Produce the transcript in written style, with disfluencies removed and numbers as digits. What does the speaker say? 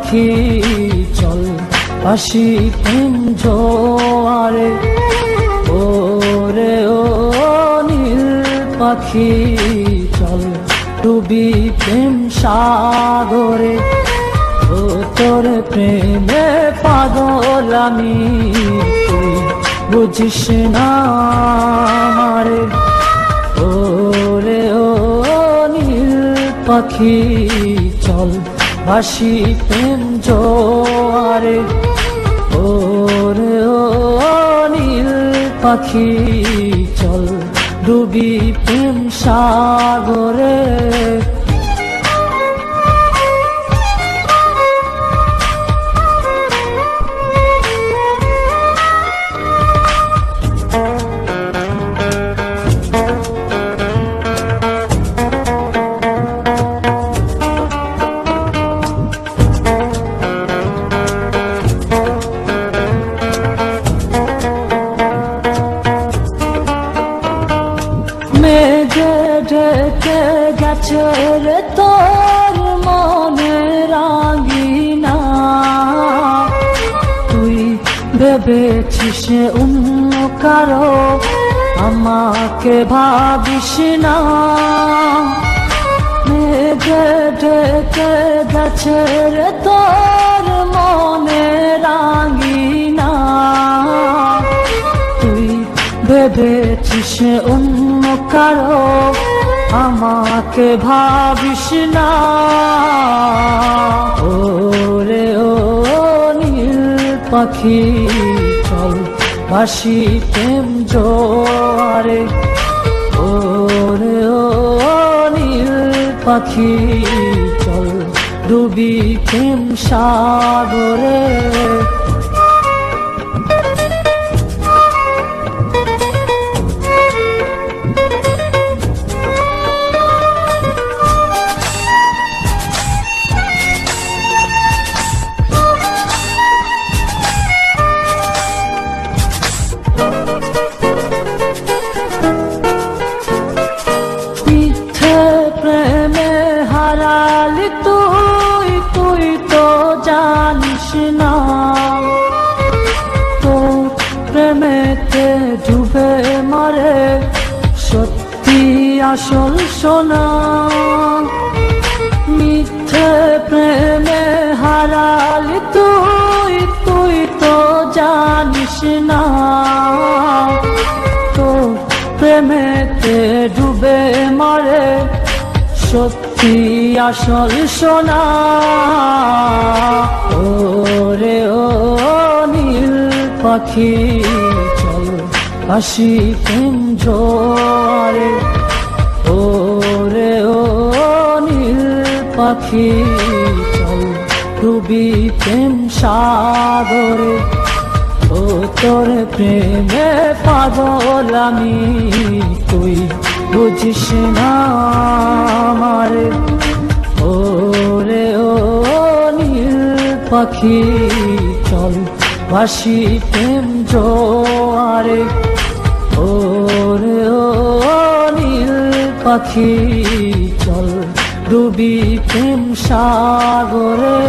পাখি চল ভাসি প্রেম জোয়ারে, ওরে ও নীল পাখি চল ডুবি প্রেম সাগরে। ও তোর প্রেমে পাগল আমি, তুই বুঝিস না আমারে। ওরে ও নীল পাখি চল ভাসি প্রেম জোয়ারে, ওরে ও নীল পাখি চল ডুবি প্রেম সাগরে। মেঘে ঢেকে গেছে রে তোর মনে রাঙিনা, তুই ভেবেছিস অন্য কারো, আমাকে ভাবিস না। মেঘে ঢেকে গেছে রে তোর মনে রাঙিনা, তুই ভেবেছিস অন্য কারো, আমাকে ভাবিস না। ওরে ও নীল পাখি চল ভাসি প্রেম জোয়ারে, ওরে ও নীল পাখি চল ডুবি প্রেম সাগরে। প্রেমে হারালি তুই, তুই তো জানিস না, তো প্রেমেতে ডুবে মরে সত্যি আসল সোনা। মিথ্যে প্রেমে হারালি তুই, তুই তো জানিস না, তো প্রেমেতে ডুবে মরে সত্যি আসল সোনা। ওরে ও নীল পাখি চল ভাসি প্রেম জোয়ারে, ওরে ও নীল পাখি চল ডুবি প্রেম সাগরে। ও তোর প্রেমে পাগল আমি, তুই বুঝিস না আমারে। ওরে ও নীল পাখি চল ভাসি প্রেম জোয়ারে, ওরে ও নীল পাখি চল ডুবি প্রেম সাগরে।